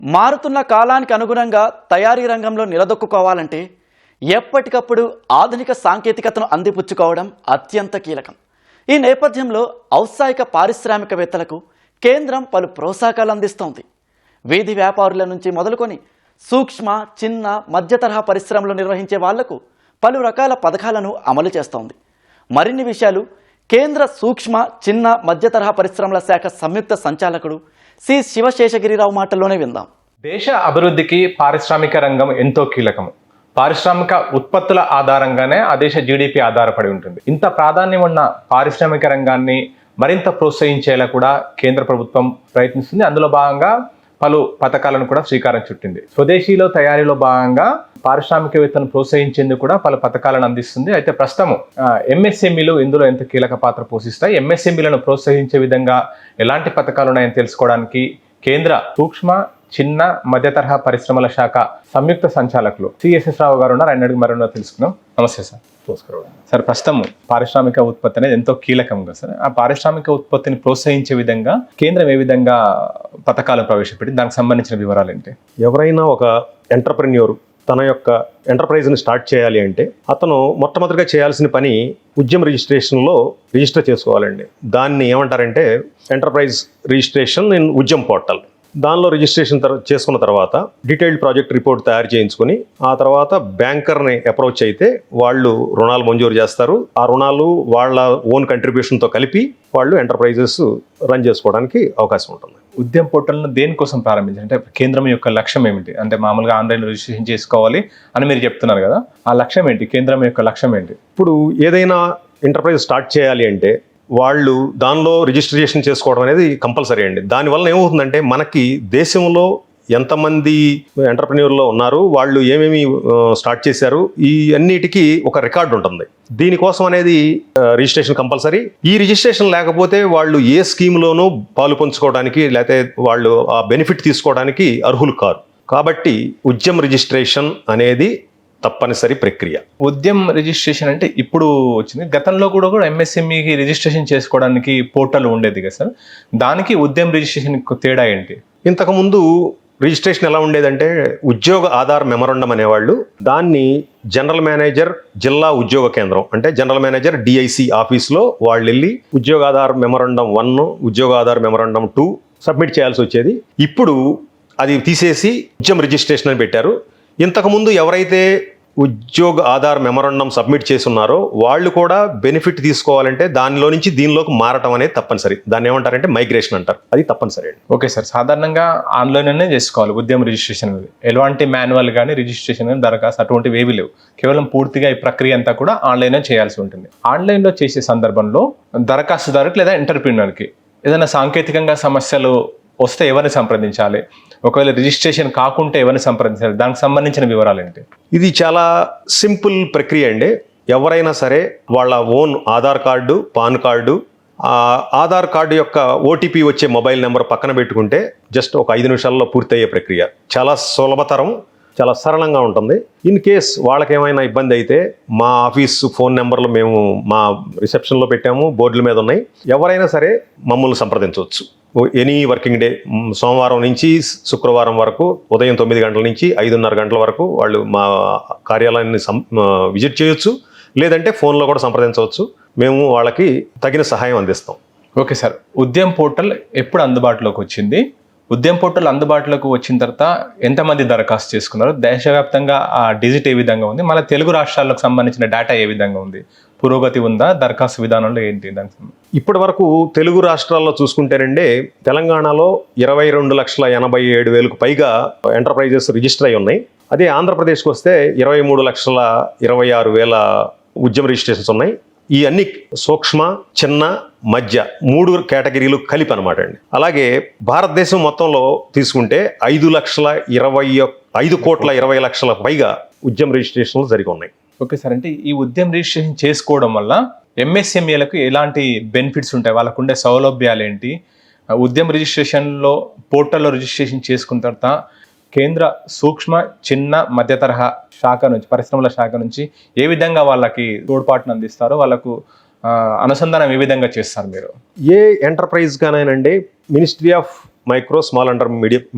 మారుతున్న కాలానికి అనుగుణంగా తయారీ రంగంలో నిలదొక్కుకోవాలంటే ఎప్పటికప్పుడు ఆధునిక సాంకేతికతను అందిపుచ్చుకోవడం అత్యంత కీలకం. ఈ నేపథ్యంలో ఔత్సాహిక పారిశ్రామికవేత్తలకు కేంద్రం పలు ప్రోత్సాహకాలు అందిస్తోంది. వీధి వ్యాపారుల నుంచి మొదలుకొని సూక్ష్మ, చిన్న, మధ్య తరహా పరిశ్రమలు నిర్వహించే వాళ్లకు పలు రకాల పథకాలను అమలు చేస్తోంది. మరిన్ని విషయాలు కేంద్ర సూక్ష్మ, చిన్న, మధ్య తరహా పరిశ్రమల శాఖ సంయుక్త సంచాలకుడు సి శివశేషగిరిరావు మాటల్లోనే విందాం. దేశ అభివృద్ధికి పారిశ్రామిక రంగం ఎంతో కీలకం. పారిశ్రామిక ఉత్పత్తుల ఆధారంగానే ఆ దేశ జీడిపి ఆధారపడి ఉంటుంది. ఇంత ప్రాధాన్యం ఉన్న పారిశ్రామిక రంగాన్ని మరింత ప్రోత్సహించేలా కూడా కేంద్ర ప్రభుత్వం ప్రయత్నిస్తుంది. అందులో భాగంగా పలు పథకాలను కూడా శ్రీకారం చుట్టింది. స్వదేశీలో తయారీలో భాగంగా పారిశ్రామికవేత్తను ప్రోత్సహించేందుకు కూడా పలు పథకాలను అందిస్తుంది. అయితే ప్రస్తుతం ఎంఎస్ఎంఈలు ఇందులో ఎంత కీలక పాత్ర పోషిస్తాయి, ఎంఎస్ఎంఈలను ప్రోత్సహించే విధంగా ఎలాంటి పథకాలు ఉన్నాయని తెలుసుకోవడానికి కేంద్ర సూక్ష్మ, చిన్న, మధ్య తరహా పరిశ్రమల శాఖ సంయుక్త సంచాలకులు సిఎస్ఎస్ రావు గారు ఉన్నారు. ఆయన అడిగి మరో తెలుసుకుందాం. నమస్తే సార్. నమస్కారం సార్. ప్రస్తుతం పారిశ్రామిక ఉత్పత్తి అనేది ఎంతో కీలకంగా సార్, ఆ పారిశ్రామిక ఉత్పత్తిని ప్రోత్సహించే విధంగా కేంద్రం ఏ విధంగా పథకాలు ప్రవేశపెట్టి దానికి సంబంధించిన వివరాలు ఏంటి? ఎవరైనా ఒక ఎంటర్ప్రెన్యూర్ తన యొక్క ఎంటర్ప్రైజ్ని స్టార్ట్ చేయాలి అంటే అతను మొట్టమొదటిగా చేయాల్సిన పని ఉద్యమ రిజిస్ట్రేషన్లో రిజిస్టర్ చేసుకోవాలండి. దాన్ని ఏమంటారంటే enterprise registration in Udyam portal. దానిలో రిజిస్ట్రేషన్ చేసుకున్న తర్వాత డీటెయిల్డ్ ప్రాజెక్ట్ రిపోర్ట్ తయారు చేయించుకొని ఆ తర్వాత బ్యాంకర్ని అప్రోచ్ అయితే వాళ్ళు రుణాలు మంజూరు చేస్తారు. ఆ రుణాలు వాళ్ళ ఓన్ కంట్రిబ్యూషన్తో కలిపి వాళ్ళు ఎంటర్ప్రైజెస్ రన్ చేసుకోవడానికి అవకాశం ఉంటుంది. ఉద్యమ్ పోర్టల్ను దేనికోసం ప్రారంభించారు అంటే కేంద్రం యొక్క లక్ష్యం ఏమిటి? అంటే మామూలుగా ఆన్లైన్ రిజిస్ట్రేషన్ చేసుకోవాలి అని మీరు చెప్తున్నారు కదా, ఆ లక్ష్యం ఏంటి? కేంద్రం యొక్క లక్ష్యం ఏంటి? ఇప్పుడు ఏదైనా ఎంటర్ప్రైజ్ స్టార్ట్ చేయాలి అంటే వాళ్ళు దానిలో రిజిస్ట్రేషన్ చేసుకోవడం అనేది కంపల్సరీ అండి. దానివల్ల ఏమవుతుందంటే మనకి దేశంలో ఎంతమంది ఎంటర్ప్రెన్యూర్లో ఉన్నారు, వాళ్ళు ఏమేమి స్టార్ట్ చేశారు, ఈ అన్నిటికీ ఒక రికార్డు ఉంటుంది. దీనికోసం అనేది రిజిస్ట్రేషన్ కంపల్సరీ. ఈ రిజిస్ట్రేషన్ లేకపోతే వాళ్ళు ఏ స్కీమ్లోనూ పాలు పంచుకోవడానికి లేకపోతే వాళ్ళు ఆ బెనిఫిట్ తీసుకోవడానికి అర్హులు కారు. కాబట్టి ఉద్యమ్ రిజిస్ట్రేషన్ అనేది తప్పనిసరి ప్రక్రియ. ఉద్యమ్ రిజిస్ట్రేషన్ అంటే ఇప్పుడు వచ్చింది, గతంలో కూడా ఎంఎస్ఎంఈకి రిజిస్ట్రేషన్ చేసుకోవడానికి పోర్టల్ ఉండేది కదా సార్, దానికి ఉద్యమ్ రిజిస్ట్రేషన్ తేడా ఏంటి? ఇంతకుముందు రిజిస్ట్రేషన్ ఎలా ఉండేదంటే ఉద్యోగ ఆధార్ మెమరాండం అనేవాళ్ళు దాన్ని జనరల్ మేనేజర్ జిల్లా ఉద్యోగ కేంద్రం అంటే జనరల్ మేనేజర్ డిఐసి ఆఫీస్లో వాళ్ళు వెళ్ళి ఉద్యోగ ఆధార్ మెమరాండం 1, ఉద్యోగ ఆధార్ మెమరాండం 2 సబ్మిట్ చేయాల్సి వచ్చేది. ఇప్పుడు అది తీసేసి ఉద్యమ్ రిజిస్ట్రేషన్ అని పెట్టారు. ఇంతకుముందు ఎవరైతే ఉద్యోగ ఆధార్ మెమరాండం సబ్మిట్ చేసి ఉన్నారో వాళ్ళు కూడా బెనిఫిట్ తీసుకోవాలంటే దానిలో నుంచి దీనిలోకి మారటం అనేది తప్పనిసరి. దాన్ని ఏమంటారంటే మైగ్రేషన్ అంటారు. అది తప్పనిసరి అండి. Okay sir. సాధారణంగా ఆన్లైన్లోనే చేసుకోవాలి ఉద్యమ రిజిస్ట్రేషన్. ఎలాంటి మాన్యువల్ కానీ రిజిస్ట్రేషన్ కానీ దరఖాస్తు అటువంటివి ఏవి లేవు. కేవలం పూర్తిగా ఈ ప్రక్రియ అంతా కూడా ఆన్లైన్లో చేయాల్సి ఉంటుంది. ఆన్లైన్లో చేసే సందర్భంలో దరఖాస్తుదారుకి లేదా ఎంటర్ప్రెన్యూర్కి ఏదైనా సాంకేతికంగా సమస్యలు వస్తే ఎవరిని సంప్రదించాలి, ఒకవేళ రిజిస్ట్రేషన్ కాకుంటే ఎవరిని సంప్రదించాలి, దానికి సంబంధించిన వివరాలు ఏంటి? ఇది చాలా సింపుల్ ప్రక్రియ అండి. ఎవరైనా సరే వాళ్ళ own Aadhaar card, pan card, Aadhaar card యొక్క ఓటీపీ వచ్చే మొబైల్ నెంబర్ పక్కన పెట్టుకుంటే జస్ట్ ఒక 5 నిమిషాల్లో పూర్తయ్యే ప్రక్రియ. చాలా సులభతరం, చాలా సరళంగా ఉంటుంది. ఇన్ కేస్ వాళ్ళకి ఏమైనా ఇబ్బంది అయితే మా ఆఫీస్ ఫోన్ నెంబర్లు మేము మా రిసెప్షన్లో పెట్టాము, బోర్డుల మీద ఉన్నాయి. ఎవరైనా సరే మమ్మల్ని సంప్రదించవచ్చు. ఎనీ వర్కింగ్ డే, సోమవారం నుంచి శుక్రవారం వరకు ఉదయం 9 గంటల నుంచి 5:30 గంటల వరకు వాళ్ళు మా కార్యాలయాన్ని విజిట్ చేయొచ్చు. లేదంటే ఫోన్లో కూడా సంప్రదించవచ్చు. మేము వాళ్ళకి తగిన సహాయం అందిస్తాం. Okay sir. ఉద్యమ్ పోర్టల్ ఎప్పుడు అందుబాటులోకి వచ్చింది? ఉద్యమ్ పోర్టల్ అందుబాటులోకి వచ్చిన తర్వాత ఎంతమంది దరఖాస్తు చేసుకున్నారు? దేశవ్యాప్తంగా ఆ డిజిట్ ఏ విధంగా ఉంది? మళ్ళీ తెలుగు రాష్ట్రాలకు సంబంధించిన డేటా ఏ విధంగా ఉంది? పురోగతి ఉందా? దరఖాస్తు విధానంలో ఏంటి? దానికి ఇప్పటి వరకు తెలుగు రాష్ట్రాల్లో చూసుకుంటేనండి తెలంగాణలో 22,87,000 పైగా ఎంటర్ప్రైజెస్ రిజిస్టర్ అయి ఉన్నాయి. అదే ఆంధ్రప్రదేశ్కి వస్తే 23,26,000 ఉద్యమ రిజిస్ట్రేషన్స్ ఉన్నాయి. ఈ అన్ని సూక్ష్మ, చిన్న, మధ్య 3 కేటగిరీలు కలిపి అనమాట అండి. అలాగే భారతదేశం మొత్తంలో తీసుకుంటే 5,20,00,000 పైగా ఉద్యమ రిజిస్ట్రేషన్లు జరిగి ఉన్నాయి. Okay sir. అంటే ఈ ఉద్యమ రిజిస్ట్రేషన్ చేసుకోవడం వల్ల ఎంఎస్ఎంఈలకు ఎలాంటి బెనిఫిట్స్ ఉంటాయి? వాళ్ళకు ఉండే సౌలభ్యాలు ఏంటి? ఉద్యమ రిజిస్ట్రేషన్లో పోర్టల్లో రిజిస్ట్రేషన్ చేసుకున్న తర్వాత కేంద్ర సూక్ష్మ, చిన్న, మధ్య తరహా శాఖ నుంచి, పరిశ్రమల శాఖ నుంచి ఏ విధంగా వాళ్ళకి తోడ్పాటును అందిస్తారో, వాళ్ళకు అనుసంధానం ఏ విధంగా చేస్తారు మీరు? ఏ ఎంటర్ప్రైజ్ గానేనండి ministry of micro small and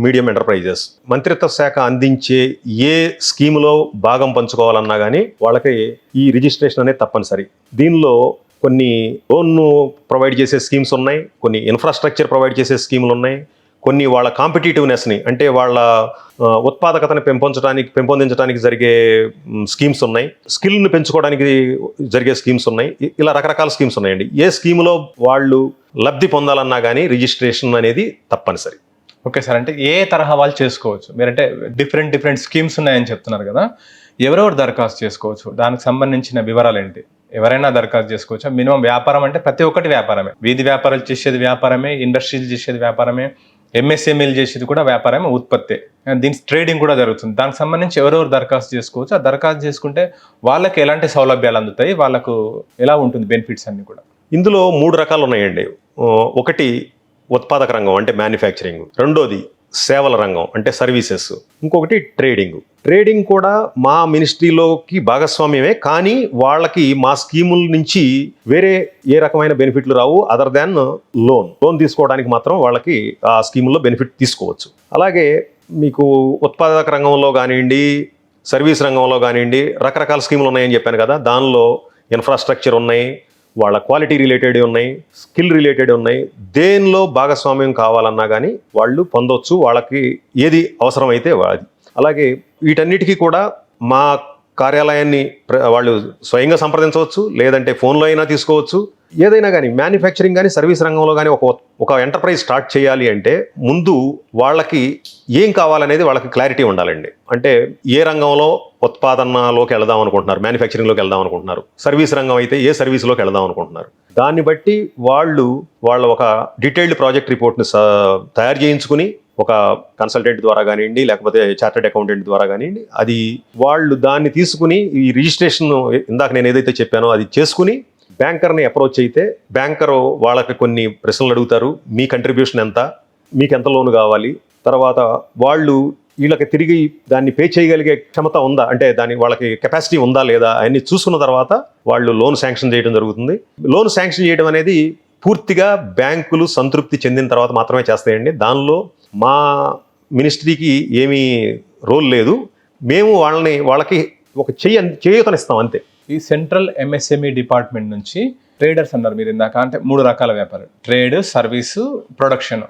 medium enterprises మంత్రిత్వ శాఖ అందించే ఏ స్కీములో భాగం పంచుకోవాలన్నా కానీ వాళ్ళకి ఈ రిజిస్ట్రేషన్ అనేది తప్పనిసరి. దీనిలో కొన్ని లోన్ను ప్రొవైడ్ చేసే స్కీమ్స్ ఉన్నాయి, కొన్ని ఇన్ఫ్రాస్ట్రక్చర్ ప్రొవైడ్ చేసే స్కీములు ఉన్నాయి, కొన్ని వాళ్ళ కాంపిటేటివ్నెస్ని అంటే వాళ్ళ ఉత్పాదకతను పెంపొందించడానికి జరిగే స్కీమ్స్ ఉన్నాయి, స్కిల్ని పెంచుకోవడానికి జరిగే స్కీమ్స్ ఉన్నాయి. ఇలా రకరకాల స్కీమ్స్ ఉన్నాయండి. ఏ స్కీములో వాళ్ళు లబ్ధి పొందాలన్నా కానీ రిజిస్ట్రేషన్ అనేది తప్పనిసరి. ఓకే సార్, అంటే ఏ తరహా వాళ్ళు చేసుకోవచ్చు? మీరంటే డిఫరెంట్ స్కీమ్స్ ఉన్నాయని చెప్తున్నారు కదా, ఎవరెవరు దరఖాస్తు చేసుకోవచ్చు? దానికి సంబంధించిన వివరాలు ఏంటి? ఎవరైనా దరఖాస్తు చేసుకోవచ్చా? మినిమం వ్యాపారం అంటే ప్రతి ఒక్కటి వ్యాపారమే, వీధి వ్యాపారాలు చేసేది వ్యాపారమే, ఇండస్ట్రీలు చేసేది వ్యాపారమే, ఎంఎస్ఎంఈలు చేసేది కూడా వ్యాపారమే, ఉత్పత్తి. దీని ట్రేడింగ్ కూడా జరుగుతుంది. దానికి సంబంధించి ఎవరెవరు దరఖాస్తు చేసుకోవచ్చు? ఆ దరఖాస్తు చేసుకుంటే వాళ్ళకి ఎలాంటి సౌలభ్యాలు అందుతాయి, వాళ్ళకు ఎలా ఉంటుంది బెనిఫిట్స్ అన్ని కూడా? ఇందులో 3 రకాలు ఉన్నాయండి. ఒకటి ఉత్పాదక రంగం అంటే మ్యానుఫ్యాక్చరింగ్, రెండోది సేవల రంగం అంటే సర్వీసెస్, ఇంకొకటి ట్రేడింగ్ కూడా మా మినిస్ట్రీలోకి భాగస్వామ్యమే, కానీ వాళ్ళకి మా స్కీముల నుంచి వేరే ఏ రకమైన బెనిఫిట్లు రావు అదర్ దాన్ లోన్ తీసుకోవడానికి మాత్రం వాళ్ళకి ఆ స్కీముల్లో బెనిఫిట్ తీసుకోవచ్చు. అలాగే మీకు ఉత్పాదక రంగంలో కానివ్వండి, సర్వీస్ రంగంలో కానివ్వండి రకరకాల స్కీములు ఉన్నాయని చెప్పాను కదా. దానిలో ఇన్ఫ్రాస్ట్రక్చర్ ఉన్నాయి, వాళ్ళ క్వాలిటీ రిలేటెడ్ ఉన్నాయి, స్కిల్ రిలేటెడ్ ఉన్నాయి. దేనిలో భాగస్వామ్యం కావాలన్నా కానీ వాళ్ళు పొందవచ్చు, వాళ్ళకి ఏది అవసరమైతే అది. అలాగే వీటన్నిటికీ కూడా మా కార్యాలయాన్ని వాళ్ళు స్వయంగా సంప్రదించవచ్చు, లేదంటే ఫోన్లో అయినా తీసుకోవచ్చు. ఏదైనా కానీ మ్యానుఫ్యాక్చరింగ్ కానీ సర్వీస్ రంగంలో కానీ ఒక ఎంటర్ప్రైజ్ స్టార్ట్ చేయాలి అంటే ముందు వాళ్ళకి ఏం కావాలనేది వాళ్ళకి క్లారిటీ ఉండాలండి. అంటే ఏ రంగంలో ఉత్పాదనలోకి వెళదాం అనుకుంటున్నారు, మ్యానుఫ్యాక్చరింగ్లోకి వెళ్దాం అనుకుంటున్నారు, సర్వీస్ రంగం అయితే ఏ సర్వీస్లోకి వెళ్దాం అనుకుంటున్నారు. దాన్ని బట్టి వాళ్ళ ఒక డీటెయిల్డ్ ప్రాజెక్ట్ రిపోర్ట్ని తయారు చేయించుకుని ఒక కన్సల్టెంట్ ద్వారా కానివ్వండి, లేకపోతే చార్టెడ్ అకౌంటెంట్ ద్వారా కానివ్వండి, అది వాళ్ళు దాన్ని తీసుకుని ఈ రిజిస్ట్రేషన్ ఇందాక నేను ఏదైతే చెప్పానో అది చేసుకుని బ్యాంకర్ని అప్రోచ్ అయితే బ్యాంకరు వాళ్ళకి కొన్ని ప్రశ్నలు అడుగుతారు. మీ కంట్రిబ్యూషన్ ఎంత, మీకు ఎంత లోన్ కావాలి, తర్వాత వాళ్ళు వీళ్ళకి తిరిగి దాన్ని పే చేయగలిగే క్షమత ఉందా, అంటే వాళ్ళకి కెపాసిటీ ఉందా లేదా అన్ని చూసుకున్న తర్వాత వాళ్ళు లోన్ శాంక్షన్ చేయడం జరుగుతుంది. లోన్ శాంక్షన్ చేయడం అనేది పూర్తిగా బ్యాంకులు సంతృప్తి చెందిన తర్వాత మాత్రమే చేస్తాయండి. దానిలో మా మినిస్ట్రీకి ఏమీ రోల్ లేదు. మేము వాళ్ళకి ఒక చేయూతనిస్తాం అంతే. ఈ సెంట్రల్ ఎంఎస్ఎంఈ డిపార్ట్మెంట్ నుంచి ట్రేడర్స్ అన్నారు మీరు ఇందాక, అంటే 3 రకాల వ్యాపారం: ట్రేడ్, సర్వీసు, ప్రొడక్షన్.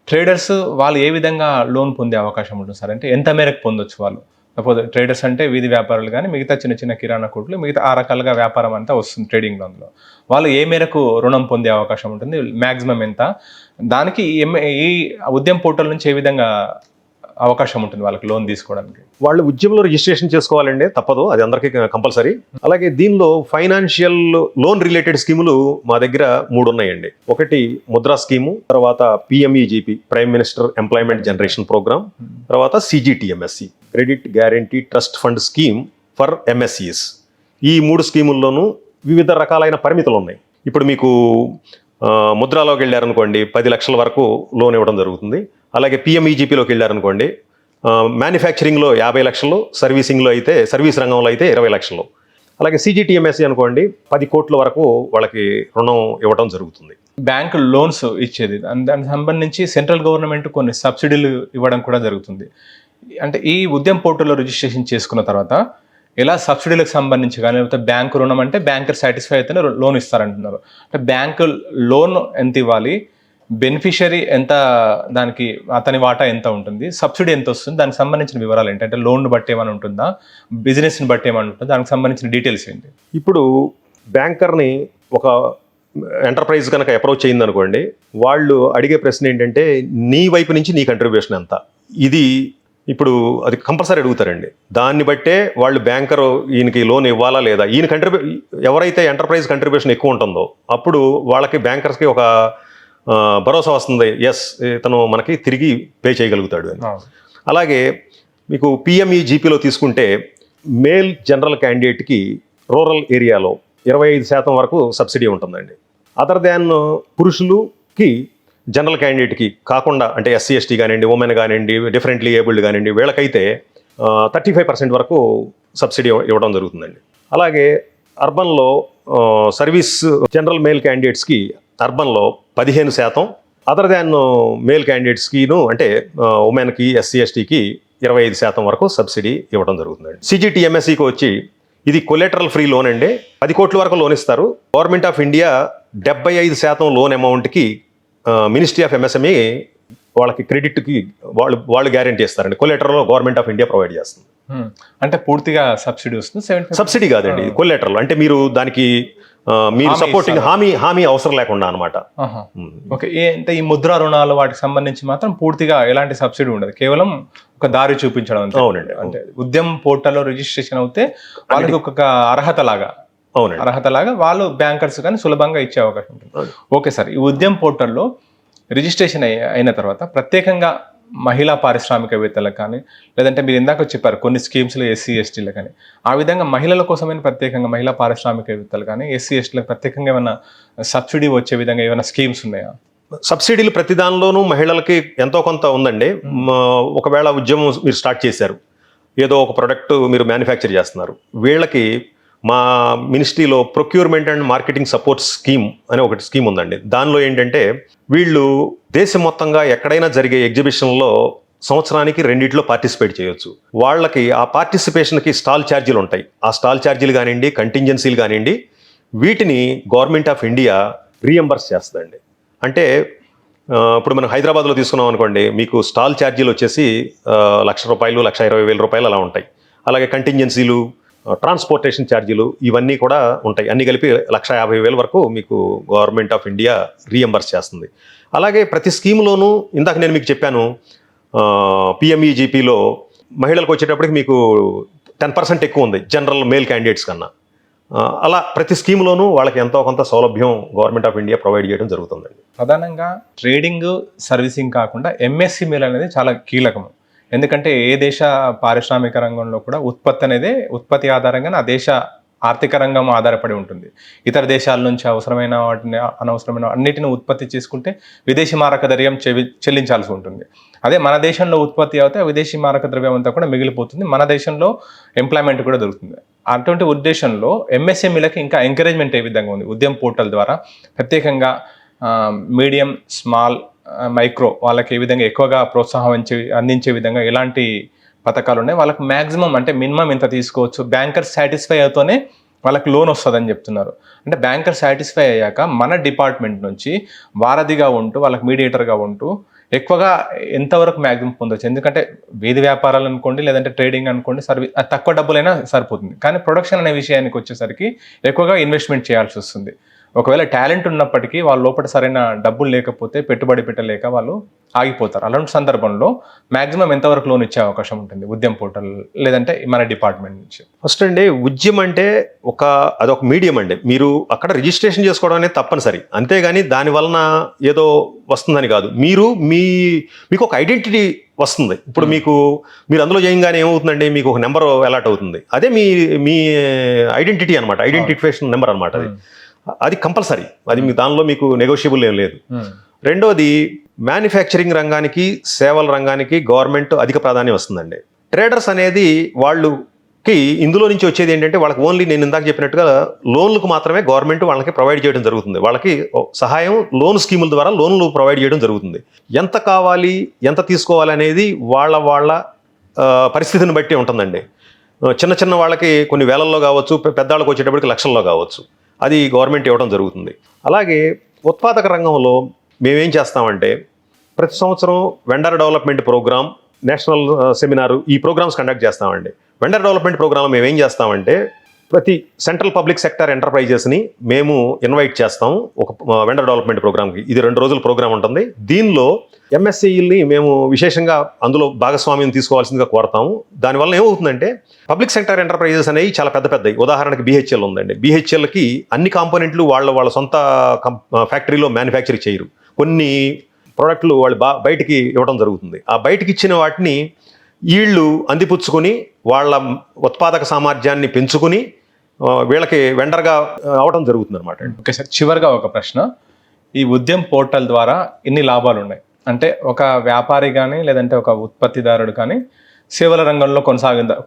ట్రేడర్స్ వాళ్ళు ఏ విధంగా లోన్ పొందే అవకాశం ఉంటుంది సార్? అంటే ఎంత మేరకు పొందొచ్చు వాళ్ళు? సపోజ్ ట్రేడర్స్ అంటే వీధి వ్యాపారులు కానీ మిగతా చిన్న కిరాణా కొట్లు, మిగతా ఆ రకాలుగా వ్యాపారం అంతా వస్తుంది ట్రేడింగ్లో. అందులో వాళ్ళు ఏ మేరకు రుణం పొందే అవకాశం ఉంటుంది, మ్యాక్సిమం ఎంత? దానికి ఈ ఉద్యమ్ పోర్టల్ నుంచి ఏ విధంగా అవకాశం ఉంటుంది వాళ్ళకి లోన్ తీసుకోవడానికి? వాళ్ళు ఉద్యమంలో రిజిస్ట్రేషన్ చేసుకోవాలండి, తప్పదు, అది అందరికీ కంపల్సరీ. అలాగే దీనిలో ఫైనాన్షియల్ లోన్ రిలేటెడ్ స్కీములు మా దగ్గర 3 ఉన్నాయండి. ఒకటి ముద్రా స్కీము, తర్వాత PMEGP prime minister employment generation programme, తర్వాత CGTMSE credit guarantee trust fund scheme for MSEs. ఈ 3 స్కీముల్లోనూ వివిధ రకాలైన పరిమితులు ఉన్నాయి. ఇప్పుడు మీకు ముద్రాలోకి వెళ్ళారనుకోండి 10 లక్షల వరకు లోన్ ఇవ్వడం జరుగుతుంది. అలాగే పిఎంఈజీపీలోకి వెళ్ళారనుకోండి మ్యానుఫ్యాక్చరింగ్లో 50 లక్షలు, సర్వీస్ రంగంలో అయితే 20 లక్షలు. అలాగే సిజిటిఎంఎస్సి అనుకోండి 10 కోట్ల వరకు వాళ్ళకి రుణం ఇవ్వడం జరుగుతుంది. బ్యాంకు లోన్స్ ఇచ్చేది, దానికి సంబంధించి సెంట్రల్ గవర్నమెంట్ కొన్ని సబ్సిడీలు ఇవ్వడం కూడా జరుగుతుంది. అంటే ఈ ఉద్యమ్ పోర్టల్లో రిజిస్ట్రేషన్ చేసుకున్న తర్వాత ఎలా సబ్సిడీలకు సంబంధించి కానీ, లేకపోతే బ్యాంకు రుణం అంటే బ్యాంకర్ సాటిస్ఫై అయితేనే లోన్ ఇస్తారంటున్నారు. అంటే బ్యాంకు లోన్ ఎంత ఇవ్వాలి, బెనిఫిషరీ ఎంత, దానికి అతని వాటా ఎంత ఉంటుంది, సబ్సిడీ ఎంత వస్తుంది, దానికి సంబంధించిన వివరాలు ఏంటి? అంటే లోన్ బట్టి ఏమైనా ఉంటుందా, బిజినెస్ని బట్టి ఏమైనా ఉంటుందా, దానికి సంబంధించిన డీటెయిల్స్ ఏంటి? ఇప్పుడు బ్యాంకర్ని ఒక ఎంటర్ప్రైజ్ కనుక అప్రోచ్ అయ్యిందనుకోండి, వాళ్ళు అడిగే ప్రశ్న ఏంటంటే నీ వైపు నుంచి నీ కంట్రిబ్యూషన్ ఎంత, ఇది ఇప్పుడు అది కంపల్సరీ అడుగుతారండి. దాన్ని బట్టే వాళ్ళు బ్యాంకరు ఈయనకి లోన్ ఇవ్వాలా లేదా, ఎవరైతే ఎంటర్ప్రైజ్ కంట్రిబ్యూషన్ ఎక్కువ ఉంటుందో అప్పుడు వాళ్ళకి బ్యాంకర్స్కి ఒక భరోసా వస్తుంది, ఎస్ ఇతను మనకి తిరిగి పే చేయగలుగుతాడు అని. అలాగే మీకు పిఎంఈజీపీలో తీసుకుంటే మేల్ జనరల్ క్యాండిడేట్కి రూరల్ ఏరియాలో 25% వరకు సబ్సిడీ ఉంటుందండి. అదర్ దాన్ పురుషులకి జనరల్ క్యాండిడేట్కి కాకుండా, అంటే ఎస్సీ ఎస్టీ కానివ్వండి, ఉమెన్ కానివ్వండి, డిఫరెంట్లీ ఏబుల్డ్ కానివ్వండి, వీళ్ళకైతే 35% వరకు సబ్సిడీ ఇవ్వడం జరుగుతుందండి. అలాగే అర్బన్లో సర్వీస్ జనరల్ మేల్ క్యాండిడేట్స్కి అర్బన్లో 15%, అదర్ దాన్ మేల్ క్యాండిడేట్స్కిను అంటే ఉమెన్కి SC STకి 25% వరకు సబ్సిడీ ఇవ్వడం జరుగుతుందండి. CGTMSEకి వచ్చి ఇది కొలెటరల్ ఫ్రీ లోన్ అండి. 10 కోట్ల వరకు లోన్ ఇస్తారు. గవర్నమెంట్ ఆఫ్ ఇండియా 75% లోన్ అమౌంట్కి మినిస్ట్రీ ఆఫ్ MSME వాళ్ళకి క్రెడిట్కి వాళ్ళు గ్యారెంటీ ఇస్తారండి. Collateral government of India provide చేస్తుంది. అంటే పూర్తిగా సబ్సిడీ వస్తుంది. సబ్సిడీ కాదండి, కొలెటరల్ అంటే మీరు దానికి మీరు సపోర్టింగ్ హామీ అవసరం లేకుండా అనమాట. ఓకే. అంటే ఈ ముద్రా రుణాలు వాటికి సంబంధించి మాత్రం పూర్తిగా ఎలాంటి సబ్సిడీ ఉండదు, కేవలం ఒక దారి చూపించడం అంతే. అవునండి. అంటే ఉద్యమ్ పోర్టల్లో రిజిస్ట్రేషన్ అవుతే వాళ్ళకి ఒక అర్హత లాగా వాళ్ళు బ్యాంకర్స్ కానీ సులభంగా ఇచ్చే అవకాశం ఉంటుంది. ఓకే సార్, ఈ ఉద్యమ్ పోర్టల్లో రిజిస్ట్రేషన్ అయిన తర్వాత ప్రత్యేకంగా మహిళా పారిశ్రామికవేత్తలకు కానీ, లేదంటే మీరు ఇందాక చెప్పారు కొన్ని స్కీమ్స్లో SC STలకు కానీ, ఆ విధంగా మహిళల కోసమైన ప్రత్యేకంగా మహిళా పారిశ్రామికవేత్తలు కానీ SC STలకు ప్రత్యేకంగా ఏమైనా సబ్సిడీ వచ్చే విధంగా ఏమైనా స్కీమ్స్ ఉన్నాయా? సబ్సిడీలు ప్రతి దానిలోనూ మహిళలకి ఎంతో కొంత ఉందండి. ఒకవేళ ఉద్యమం మీరు స్టార్ట్ చేశారు, ఏదో ఒక ప్రోడక్ట్ మీరు మ్యానుఫ్యాక్చర్ చేస్తున్నారు, వీళ్ళకి మా మినిస్ట్రీలో procurement and marketing support scheme అనే ఒకటి స్కీమ్ ఉందండి. దానిలో ఏంటంటే వీళ్ళు దేశం మొత్తంగా ఎక్కడైనా జరిగే ఎగ్జిబిషన్లో సంవత్సరానికి 2 పార్టిసిపేట్ చేయొచ్చు. వాళ్ళకి ఆ పార్టిసిపేషన్కి స్టాల్ ఛార్జీలు ఉంటాయి. ఆ స్టాల్ ఛార్జీలు కానివ్వండి, కంటింజెన్సీలు కానివ్వండి, వీటిని గవర్నమెంట్ ఆఫ్ ఇండియా రీఎంబర్స్ చేస్తుందండి. అంటే ఇప్పుడు మనం హైదరాబాద్లో తీసుకున్నాం అనుకోండి, మీకు స్టాల్ ఛార్జీలు వచ్చేసి ₹1,00,000, ₹1,20,000 అలా ఉంటాయి. అలాగే కంటింజెన్సీలు, ట్రాన్స్పోర్టేషన్ ఛార్జీలు ఇవన్నీ కూడా ఉంటాయి. అన్ని కలిపి ₹1,50,000 వరకు మీకు గవర్నమెంట్ ఆఫ్ ఇండియా రీఎంబర్స్ చేస్తుంది. అలాగే ప్రతి స్కీమ్లోనూ ఇందాక నేను మీకు చెప్పాను, PMEGPలో మహిళలకు వచ్చేటప్పటికి మీకు 10% ఎక్కువ ఉంది జనరల్ మేల్ క్యాండిడేట్స్ కన్నా. అలా ప్రతి స్కీమ్లోనూ వాళ్ళకి ఎంతో కొంత సౌలభ్యం గవర్నమెంట్ ఆఫ్ ఇండియా ప్రొవైడ్ చేయడం జరుగుతుందండి. ప్రధానంగా ట్రేడింగ్, సర్వీసింగ్ కాకుండా MSME అనేది చాలా కీలకం. ఎందుకంటే ఏ దేశ పారిశ్రామిక రంగంలో కూడా ఉత్పత్తి ఆధారంగానే ఆ దేశ ఆర్థిక రంగం ఆధారపడి ఉంటుంది. ఇతర దేశాల నుంచి అవసరమైన వాటిని, అనవసరమైన అన్నిటిని ఉత్పత్తి చేసుకుంటే విదేశీ మారక ద్రవ్యం చెల్లించాల్సి ఉంటుంది. అదే మన దేశంలో ఉత్పత్తి అవుతే విదేశీ మారక ద్రవ్యం అంతా కూడా మిగిలిపోతుంది, మన దేశంలో ఎంప్లాయ్మెంట్ కూడా దొరుకుతుంది. అటువంటి ఉద్దేశంలో MSMEలకి ఇంకా ఎంకరేజ్మెంట్ ఏ విధంగా ఉంది? ఉద్యమ్ పోర్టల్ ద్వారా ప్రత్యేకంగా మీడియం, స్మాల్, మైక్రో వాళ్ళకి ఏ విధంగా ఎక్కువగా ప్రోత్సాహం అందించే విధంగా ఎలాంటి పథకాలు ఉన్నాయి? వాళ్ళకి మ్యాక్సిమం అంటే మినిమం ఎంత తీసుకోవచ్చు, బ్యాంకర్ సాటిస్ఫై అవుతూనే వాళ్ళకి లోన్ వస్తుందని చెప్తున్నారు. అంటే బ్యాంకర్ సాటిస్ఫై అయ్యాక మన డిపార్ట్మెంట్ నుంచి వారధిగా ఉంటూ, వాళ్ళకి మీడియేటర్గా ఉంటూ ఎక్కువగా ఎంతవరకు మ్యాక్సిమం పొందవచ్చు? ఎందుకంటే వీధి వ్యాపారాలు అనుకోండి, లేదంటే ట్రేడింగ్ అనుకోండి, తక్కువ డబ్బులైనా సరిపోతుంది. కానీ ప్రొడక్షన్ అనే విషయానికి వచ్చేసరికి ఎక్కువగా ఇన్వెస్ట్మెంట్ చేయాల్సి వస్తుంది. ఒకవేళ టాలెంట్ ఉన్నప్పటికీ వాళ్ళ లోపల సరైన డబ్బులు లేకపోతే, పెట్టుబడి పెట్టలేక వాళ్ళు ఆగిపోతారు. అలాంటి సందర్భంలో మ్యాక్సిమం ఎంతవరకు లోన్ ఇచ్చే అవకాశం ఉంటుంది ఉద్యమ్ పోర్టల్ లేదంటే మన డిపార్ట్మెంట్ నుంచి? ఫస్ట్ అండి, ఉద్యమం అంటే అదొక మీడియం అండి. మీరు అక్కడ రిజిస్ట్రేషన్ చేసుకోవడం అనేది తప్పనిసరి, అంతేగాని దాని వలన ఏదో వస్తుందని కాదు. మీకు ఒక ఐడెంటిటీ వస్తుంది. ఇప్పుడు మీరు అందులో చేయగానే ఏమవుతుందండి, మీకు ఒక నెంబర్ అలాట్ అవుతుంది. అదే మీ ఐడెంటిటీ అనమాట, ఐడెంటిఫికేషన్ నెంబర్ అనమాట. అది కంపల్సరీ, అది దానిలో మీకు నెగోషియబుల్ ఏం లేదు. రెండోది, మ్యానుఫ్యాక్చరింగ్ రంగానికి, సేవల రంగానికి గవర్నమెంట్ అధిక ప్రాధాన్యం వస్తుందండి. ట్రేడర్స్ అనేది వాళ్ళకి ఇందులో నుంచి వచ్చేది ఏంటంటే, వాళ్ళకి ఓన్లీ నేను ఇందాక చెప్పినట్టుగా లోన్లకు మాత్రమే గవర్నమెంట్ వాళ్ళకి ప్రొవైడ్ చేయడం జరుగుతుంది. వాళ్ళకి సహాయం లోన్ స్కీముల ద్వారా లోన్లు ప్రొవైడ్ చేయడం జరుగుతుంది. ఎంత కావాలి, ఎంత తీసుకోవాలి అనేది వాళ్ళ పరిస్థితిని బట్టి ఉంటుందండి. చిన్న వాళ్ళకి కొన్ని వేలల్లో కావచ్చు, పెద్దవాళ్ళకి వచ్చేటప్పటికి లక్షల్లో కావచ్చు. అది గవర్నమెంట్ ఇవ్వడం జరుగుతుంది. అలాగే ఉత్పాదక రంగంలో మేమేం చేస్తామంటే, ప్రతి సంవత్సరం vendor development program, national seminar, ఈ ప్రోగ్రామ్స్ కండక్ట్ చేస్తామండి. వెండర్ డెవలప్మెంట్ ప్రోగ్రామ్ మేము ఏం చేస్తామంటే, ప్రతి సెంట్రల్ పబ్లిక్ సెక్టర్ ఎంటర్ప్రైజెస్ని మేము ఇన్వైట్ చేస్తాము ఒక వెండర్ డెవలప్మెంట్ ప్రోగ్రామ్కి. ఇది 2 రోజుల ప్రోగ్రామ్ ఉంటుంది. దీనిలో MSCEల్ని మేము విశేషంగా అందులో భాగస్వామ్యం తీసుకోవాల్సిందిగా కోరతాము. దానివల్ల ఏమవుతుందంటే, పబ్లిక్ సెక్టర్ ఎంటర్ప్రైజెస్ అనేవి చాలా పెద్దవి. ఉదాహరణకి BHEL ఉందండి. BHELకి అన్ని కాంపోనెంట్లు వాళ్ళ సొంత ఫ్యాక్టరీలో మ్యానుఫ్యాక్చర్ చేయరు. కొన్ని ప్రోడక్ట్లు వాళ్ళు బయటికి ఇవ్వడం జరుగుతుంది. ఆ బయటికి ఇచ్చిన వాటిని వీళ్ళు అందిపుచ్చుకొని వాళ్ళ ఉత్పాదక సామర్థ్యాన్ని పెంచుకుని వీళ్ళకి వెండర్గా అవడం జరుగుతుంది అనమాట. ఓకే సార్, చివరిగా ఒక ప్రశ్న. ఈ ఉద్యమ్ పోర్టల్ ద్వారా ఎన్ని లాభాలు ఉన్నాయి? అంటే ఒక వ్యాపారి కానీ, లేదంటే ఒక ఉత్పత్తిదారుడు కానీ సేవల రంగంలో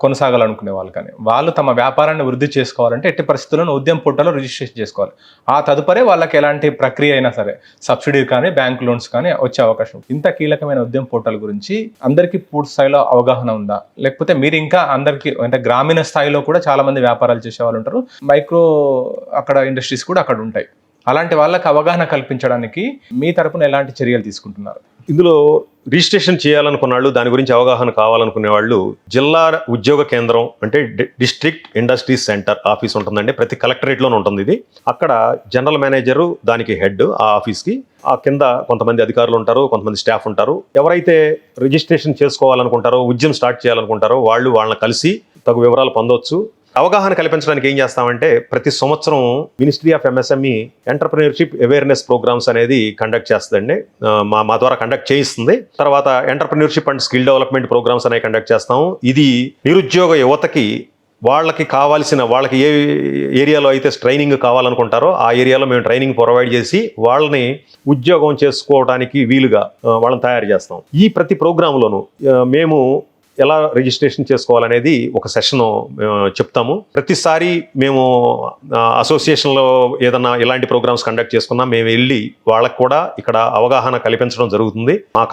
కొనసాగాలనుకునే వాళ్ళు కానీ వాళ్ళు తమ వ్యాపారాన్ని వృద్ధి చేసుకోవాలంటే ఎట్టి పరిస్థితుల్లో ఉద్యమ్ పోర్టల్లో రిజిస్ట్రేషన్ చేసుకోవాలి. ఆ తదుపరి వాళ్ళకి ఎలాంటి ప్రక్రియ అయినా సరే సబ్సిడీ కానీ బ్యాంక్ లోన్స్ కానీ వచ్చే అవకాశం ఉంది. ఇంత కీలకమైన ఉద్యమ్ పోర్టల్ గురించి అందరికీ పూర్తి స్థాయిలో అవగాహన ఉందా, లేకపోతే మీరు ఇంకా అందరికీ అంటే గ్రామీణ స్థాయిలో కూడా చాలా మంది వ్యాపారాలు చేసే వాళ్ళు ఉంటారు, మైక్రో అక్కడ ఇండస్ట్రీస్ కూడా అక్కడ ఉంటాయి, అలాంటి వాళ్ళకి అవగాహన కల్పించడానికి మీ తరపున ఎలాంటి చర్యలు తీసుకుంటున్నారు? ఇందులో రిజిస్ట్రేషన్ చేయాలనుకున్న వాళ్ళు, దాని గురించి అవగాహన కావాలనుకునే వాళ్ళు జిల్లా ఉద్యోగ కేంద్రం అంటే డిస్ట్రిక్ట్ ఇండస్ట్రీస్ సెంటర్ ఆఫీస్ ఉంటుందండి. ప్రతి కలెక్టరేట్లోనే ఉంటుంది ఇది. అక్కడ జనరల్ మేనేజరు దానికి హెడ్ ఆ ఆఫీస్కి, ఆ కింద కొంతమంది అధికారులు ఉంటారు, కొంతమంది స్టాఫ్ ఉంటారు. ఎవరైతే రిజిస్ట్రేషన్ చేసుకోవాలనుకుంటారో, ఉద్యమం స్టార్ట్ చేయాలనుకుంటారో వాళ్ళని కలిసి తగు వివరాలు పొందవచ్చు. అవగాహన కల్పించడానికి ఏం చేస్తామంటే ప్రతి సంవత్సరం ministry of MSME entrepreneurship awareness programs అనేది కండక్ట్ చేస్తుందండి. మా ద్వారా కండక్ట్ చేయిస్తుంది. తర్వాత entrepreneurship and skill development programs అనేవి కండక్ట్ చేస్తాము. ఇది నిరుద్యోగ యువతకి వాళ్ళకి ఏ ఏరియాలో అయితే ట్రైనింగ్ కావాలనుకుంటారో ఆ ఏరియాలో మేము ట్రైనింగ్ ప్రొవైడ్ చేసి వాళ్ళని ఉద్యోగం చేసుకోవడానికి వీలుగా వాళ్ళని తయారు చేస్తాం. ఈ ప్రతి ప్రోగ్రాంలోనూ మేము ఎలా రిజిస్ట్రేషన్ చేసుకోవాలనేది ఒక సెషన్ చెప్తాము. ప్రతిసారి మేము అసోసియేషన్లో ఏదన్నా ఇలాంటి ప్రోగ్రామ్స్ కండక్ట్ చేసుకున్నా మేము వెళ్ళి వాళ్ళకు కూడా ఇక్కడ అవగాహన కల్పించడం జరుగుతుంది. మా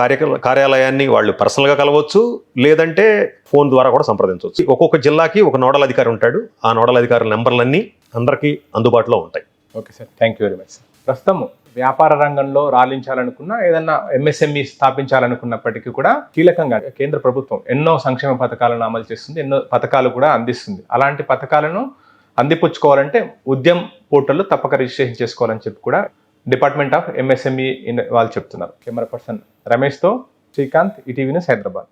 కార్యాలయాన్ని వాళ్ళు పర్సనల్గా కలవచ్చు, లేదంటే ఫోన్ ద్వారా కూడా సంప్రదించవచ్చు. ఒక్కొక్క జిల్లాకి ఒక నోడల్ అధికారి ఉంటాడు. ఆ నోడల్ అధికారుల నెంబర్లన్నీ అందరికీ అందుబాటులో ఉంటాయి. Okay sir, thank you very much. ప్రస్తుతం వ్యాపార రంగంలో రాణించాలనుకున్నా, ఏదన్నా ఎంఎస్ఎంఈ స్థాపించాలనుకున్నప్పటికీ కూడా కీలకంగా కేంద్ర ప్రభుత్వం ఎన్నో సంక్షేమ పథకాలను అమలు చేస్తుంది, ఎన్నో పథకాలు కూడా అందిస్తుంది. అలాంటి పథకాలను అందిపుచ్చుకోవాలంటే ఉద్యమ్ పోర్టల్లో తప్పక రిజిస్ట్రేషన్ చేసుకోవాలని చెప్పి కూడా డిపార్ట్మెంట్ ఆఫ్ ఎంఎస్ఎంఈ వాళ్ళు చెప్తున్నారు. కెమెరా పర్సన్ రమేష్తో శ్రీకాంత్, ఈటీవీ న్యూస్, హైదరాబాద్.